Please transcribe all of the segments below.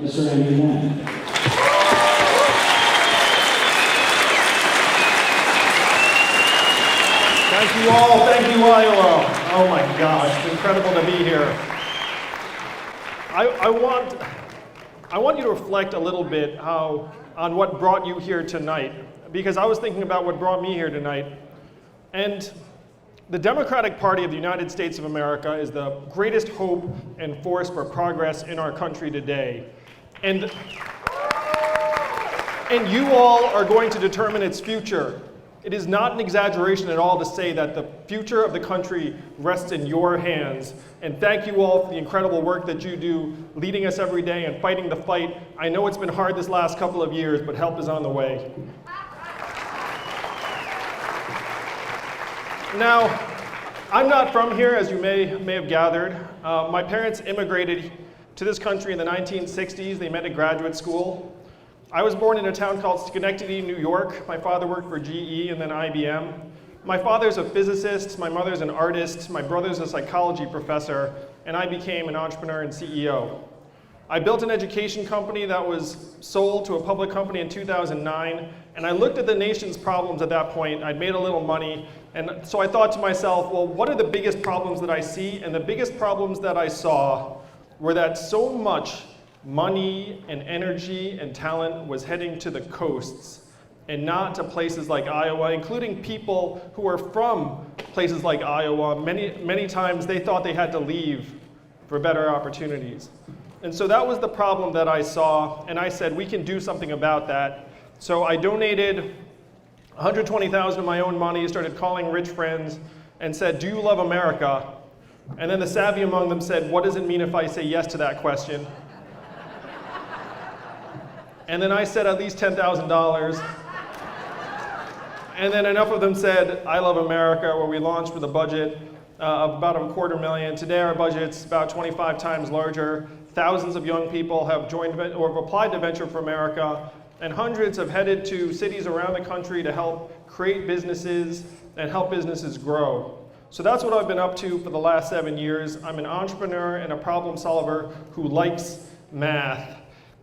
Mr. YangGang2020. Thank you all. Thank you, Iowa. Oh my gosh, it's incredible to be here. I want you to reflect a little bit on what brought you here tonight, because I was thinking about what brought me here tonight. And the Democratic Party of the United States of America is the greatest hope and force for progress in our country today. And you all are going to determine its future. It is not an exaggeration at all to say that the future of the country rests in your hands. And thank you all for the incredible work that you do, leading us every day and fighting the fight. I know it's been hard this last couple of years, but help is on the way. Now, I'm not from here, as you may have gathered. My parents immigrated to this country in the 1960s. They met at graduate school. I was born in a town called Schenectady, New York. My father worked for GE and then IBM. My father's a physicist, my mother's an artist, my brother's a psychology professor, and I became an entrepreneur and CEO. I built an education company that was sold to a public company in 2009, and I looked at the nation's problems at that point. I'd made a little money, and so I thought to myself, well, what are the biggest problems that I see? And the biggest problems that I saw were that so much money and energy and talent was heading to the coasts and not to places like Iowa, including people who are from places like Iowa. Many times they thought they had to leave for better opportunities. And so that was the problem that I saw, and I said, we can do something about that. So I donated $120,000 of my own money, started calling rich friends, and said, do you love America? And then the savvy among them said, what does it mean if I say yes to that question? And then I said at least $10,000. And then enough of them said, I love America, where we launched with a budget of about $250,000. Today our budget's about 25 times larger. Thousands of young people have joined or have applied to Venture for America, and hundreds have headed to cities around the country to help create businesses and help businesses grow. So that's what I've been up to for the last 7 years. I'm an entrepreneur and a problem solver who likes math.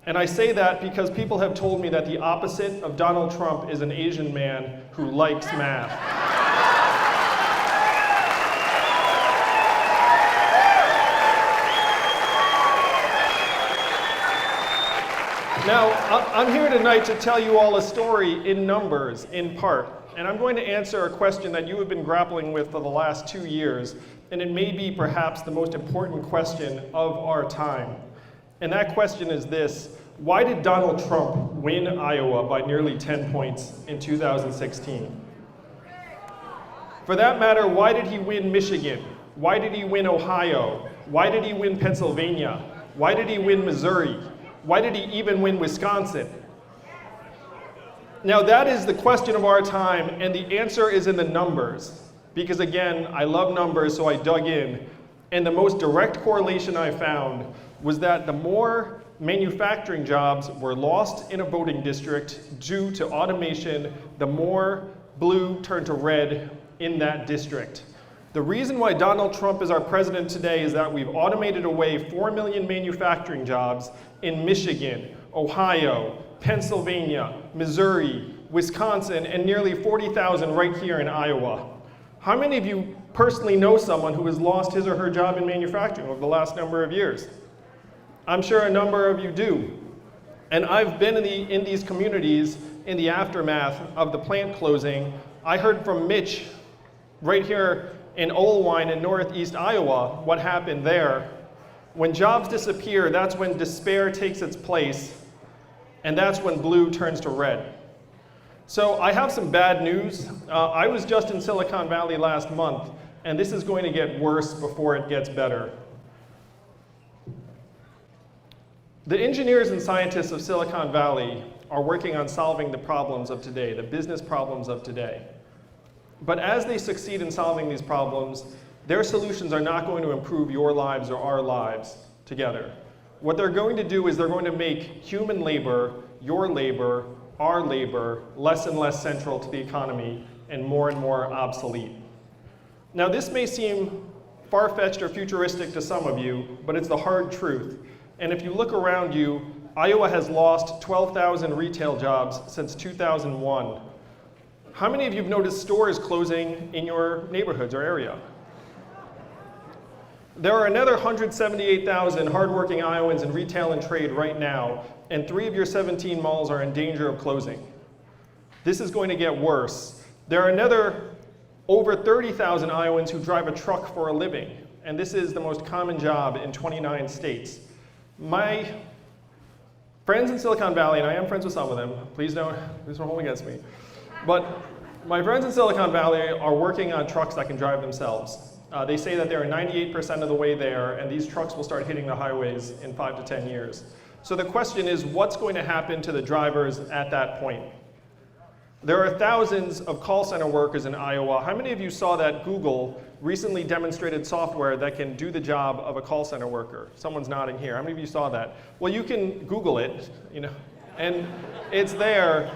And I say that because people have told me that the opposite of Donald Trump is an Asian man who likes math. Now, I'm here tonight to tell you all a story in numbers, in part. And I'm going to answer a question that you have been grappling with for the last 2 years. And it may be perhaps the most important question of our time. And that question is this: why did Donald Trump win Iowa by nearly 10 points in 2016? For that matter, why did he win Michigan? Why did he win Ohio? Why did he win Pennsylvania? Why did he win Missouri? Why did he even win Wisconsin? Now that is the question of our time, and the answer is in the numbers. Because again, I love numbers, so I dug in. And the most direct correlation I found was that the more manufacturing jobs were lost in a voting district due to automation, the more blue turned to red in that district. The reason why Donald Trump is our president today is that we've automated away 4 million manufacturing jobs in Michigan, Ohio, Pennsylvania, Missouri, Wisconsin, and nearly 40,000 right here in Iowa. How many of you personally know someone who has lost his or her job in manufacturing over the last number of years? I'm sure a number of you do. And I've been in these communities in the aftermath of the plant closing. I heard from Mitch right here in Olwine in northeast Iowa what happened there. When jobs disappear, that's when despair takes its place, and that's when blue turns to red. So I have some bad news. I was just in Silicon Valley last month, and this is going to get worse before it gets better. The engineers and scientists of Silicon Valley are working on solving the problems of today, the business problems of today. But as they succeed in solving these problems, their solutions are not going to improve your lives or our lives together. What they're going to do is they're going to make human labor, your labor, our labor, less and less central to the economy and more obsolete. Now this may seem far-fetched or futuristic to some of you, but it's the hard truth. And if you look around you, Iowa has lost 12,000 retail jobs since 2001. How many of you have noticed stores closing in your neighborhoods or area? There are another 178,000 hardworking Iowans in retail and trade right now, and 3 of your 17 malls are in danger of closing. This is going to get worse. There are another over 30,000 Iowans who drive a truck for a living, and this is the most common job in 29 states. My friends in Silicon Valley, and I am friends with some of them, please don't hold against me, but my friends in Silicon Valley are working on trucks that can drive themselves. They say that they're 98% of the way there, and these trucks will start hitting the highways in 5 to 10 years. So the question is, what's going to happen to the drivers at that point? There are thousands of call center workers in Iowa. How many of you saw that Google recently demonstrated software that can do the job of a call center worker? Someone's nodding here. How many of you saw that? Well, you can Google it, and it's there.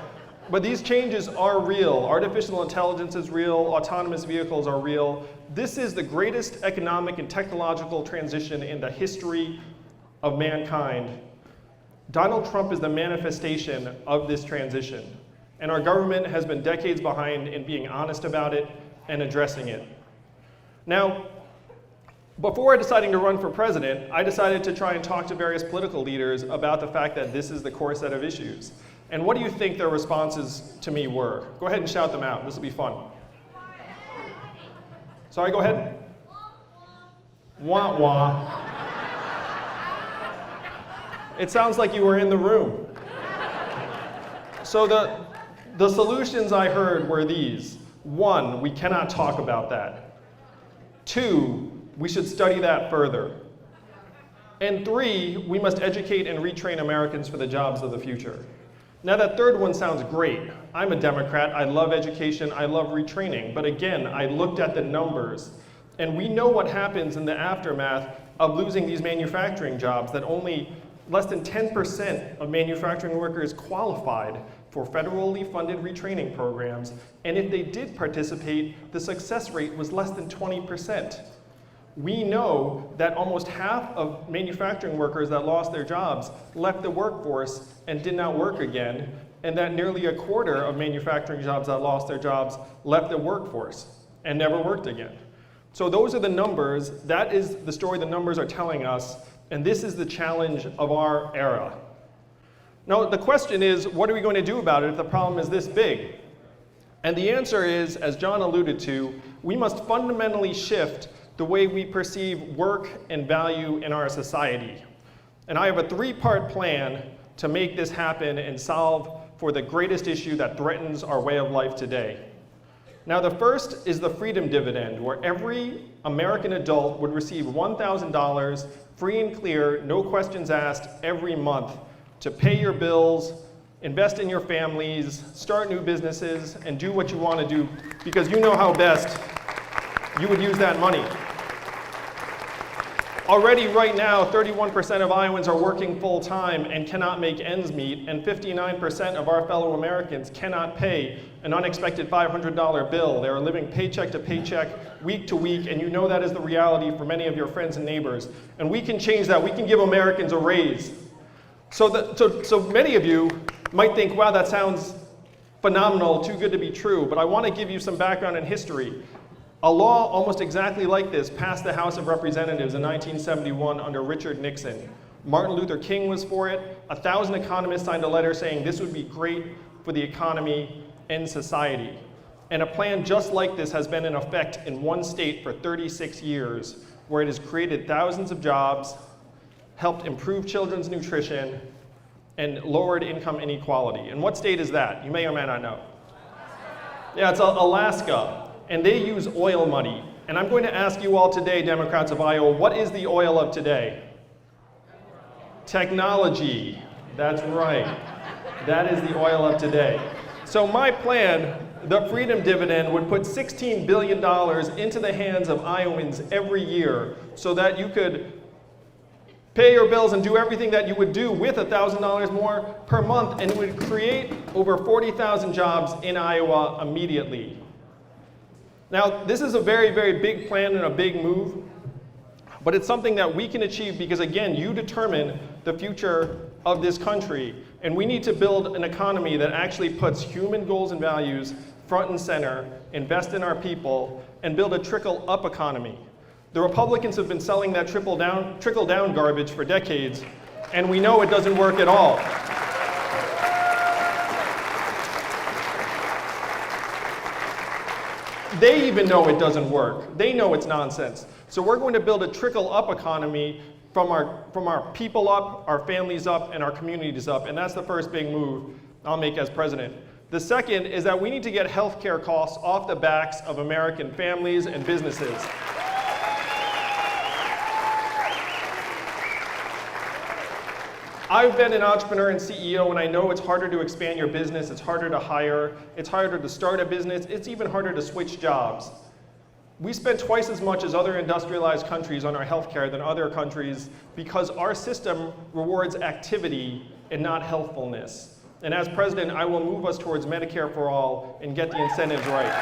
But these changes are real. Artificial intelligence is real. Autonomous vehicles are real. This is the greatest economic and technological transition in the history of mankind. Donald Trump is the manifestation of this transition. And our government has been decades behind in being honest about it and addressing it. Now, before deciding to run for president, I decided to try and talk to various political leaders about the fact that this is the core set of issues. And what do you think their responses to me were? Go ahead and shout them out. This will be fun. Sorry, go ahead. Wah wah. It sounds like you were in the room. So the solutions I heard were these. 1, we cannot talk about that. 2, we should study that further. And 3, we must educate and retrain Americans for the jobs of the future. Now that third one sounds great. I'm a Democrat, I love education, I love retraining. But again, I looked at the numbers, and we know what happens in the aftermath of losing these manufacturing jobs, that only less than 10% of manufacturing workers qualified for federally funded retraining programs, and if they did participate, the success rate was less than 20%. We know that almost half of manufacturing workers that lost their jobs left the workforce and did not work again, and that nearly a quarter of manufacturing jobs that lost their jobs left the workforce and never worked again. So those are the numbers. That is the story the numbers are telling us, and this is the challenge of our era. Now, the question is, what are we going to do about it if the problem is this big? And the answer is, as John alluded to, we must fundamentally shift the way we perceive work and value in our society. And I have a 3-part plan to make this happen and solve for the greatest issue that threatens our way of life today. Now, the first is the freedom dividend, where every American adult would receive $1,000 free and clear, no questions asked, every month to pay your bills, invest in your families, start new businesses, and do what you want to do because you know how best you would use that money. Already right now, 31% of Iowans are working full-time and cannot make ends meet, and 59% of our fellow Americans cannot pay an unexpected $500 bill. They are living paycheck to paycheck, week to week, and you know that is the reality for many of your friends and neighbors. And we can change that. We can give Americans a raise. So many of you might think, wow, that sounds phenomenal, too good to be true, but I want to give you some background and history. A law almost exactly like this passed the House of Representatives in 1971 under Richard Nixon. Martin Luther King was for it. 1,000 economists signed a letter saying this would be great for the economy and society. And a plan just like this has been in effect in one state for 36 years, where it has created thousands of jobs, helped improve children's nutrition, and lowered income inequality. And what state is that? You may or may not know. Yeah, it's Alaska. And they use oil money. And I'm going to ask you all today, Democrats of Iowa, what is the oil of today? Technology. That's right. That is the oil of today. So my plan, the freedom dividend, would put $16 billion into the hands of Iowans every year so that you could pay your bills and do everything that you would do with $1,000 more per month, and it would create over 40,000 jobs in Iowa immediately. Now, this is a very, very big plan and a big move, but it's something that we can achieve because, again, you determine the future of this country. And we need to build an economy that actually puts human goals and values front and center, invest in our people, and build a trickle-up economy. The Republicans have been selling that trickle-down garbage for decades, and we know it doesn't work at all. They even know it doesn't work. They know it's nonsense. So we're going to build a trickle-up economy from our people up, our families up, and our communities up, and that's the first big move I'll make as president. The second is that we need to get healthcare costs off the backs of American families and businesses. I've been an entrepreneur and CEO, and I know it's harder to expand your business, it's harder to hire, it's harder to start a business, it's even harder to switch jobs. We spend twice as much as other industrialized countries on our healthcare than other countries because our system rewards activity and not healthfulness. And as president, I will move us towards Medicare for all and get the incentives right.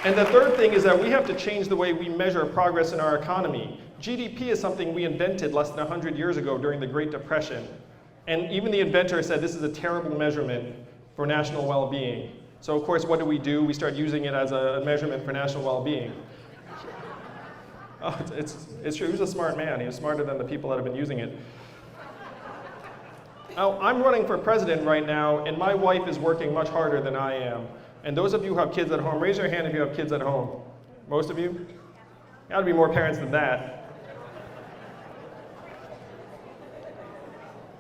And the third thing is that we have to change the way we measure progress in our economy. GDP is something we invented less than 100 years ago during the Great Depression. And even the inventor said this is a terrible measurement for national well-being. So of course, what do? We start using it as a measurement for national well-being. Oh, it's true, he was a smart man. He was smarter than the people that have been using it. Now, I'm running for president right now, and my wife is working much harder than I am. And those of you who have kids at home, raise your hand if you have kids at home. Most of you? Gotta be more parents than that.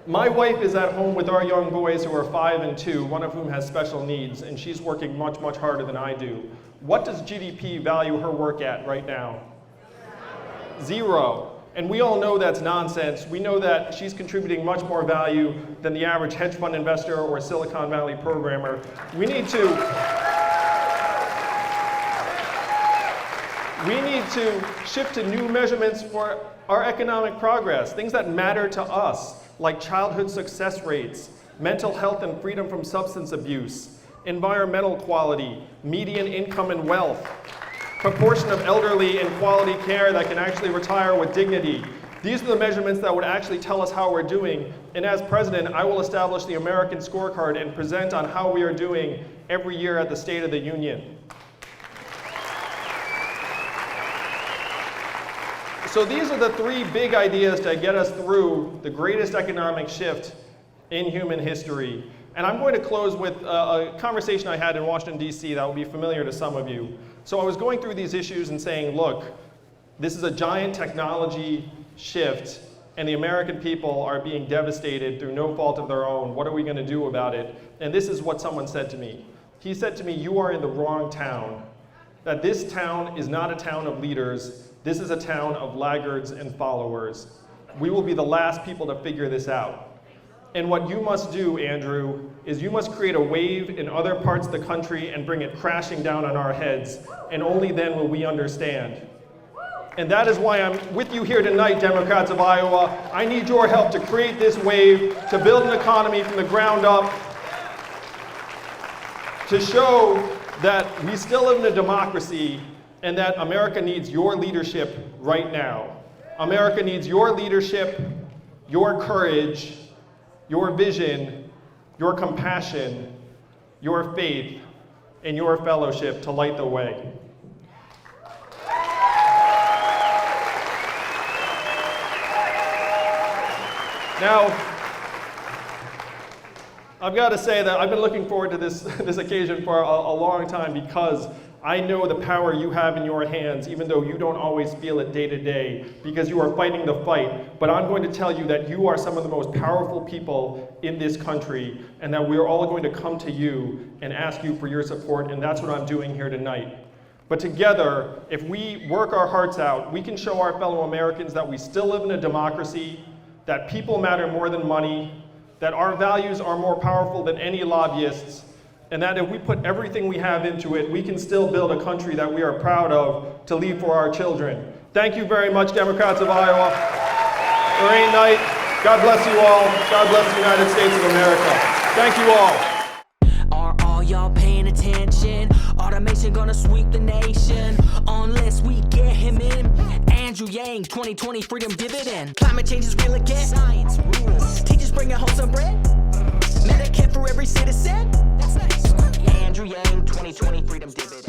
My wife is at home with our young boys who are 5 and 2, one of whom has special needs, and she's working much, much harder than I do. What does GDP value her work at right now? 0. And we all know that's nonsense. We know that she's contributing much more value than the average hedge fund investor or Silicon Valley programmer. We need to shift to new measurements for our economic progress, things that matter to us, like childhood success rates, mental health and freedom from substance abuse, environmental quality, median income and wealth, proportion of elderly in quality care that can actually retire with dignity. These are the measurements that would actually tell us how we're doing. And as president, I will establish the American scorecard and present on how we are doing every year at the State of the Union. So these are the 3 big ideas to get us through the greatest economic shift in human history. And I'm going to close with a conversation I had in Washington, D.C. that will be familiar to some of you. So I was going through these issues and saying, look, this is a giant technology shift, and the American people are being devastated through no fault of their own. What are we going to do about it? And this is what someone said to me. He said to me, you are in the wrong town. That this town is not a town of leaders. This is a town of laggards and followers. We will be the last people to figure this out. And what you must do, Andrew, is you must create a wave in other parts of the country and bring it crashing down on our heads, and only then will we understand. And that is why I'm with you here tonight, Democrats of Iowa. I need your help to create this wave, to build an economy from the ground up, to show that we still live in a democracy and that America needs your leadership right now. America needs your leadership, your courage, your vision, your compassion, your faith, and your fellowship to light the way. Now, I've got to say that I've been looking forward to this occasion for a long time because I know the power you have in your hands, even though you don't always feel it day to day, because you are fighting the fight. But I'm going to tell you that you are some of the most powerful people in this country, and that we are all going to come to you and ask you for your support, and that's what I'm doing here tonight. But together, if we work our hearts out, we can show our fellow Americans that we still live in a democracy, that people matter more than money, that our values are more powerful than any lobbyists, and that if we put everything we have into it, we can still build a country that we are proud of to leave for our children. Thank you very much, Democrats of Iowa. Lorraine Knight, God bless you all. God bless the United States of America. Thank you all. Are all y'all paying attention? Automation gonna sweep the nation unless we get him in. Andrew Andrew Yang, 2020 freedom dividend. Climate change is real again. Science rules. Teachers bringing home some bread. Medicare for every citizen. That's nice. Andrew Yang, 2020 freedom dividend.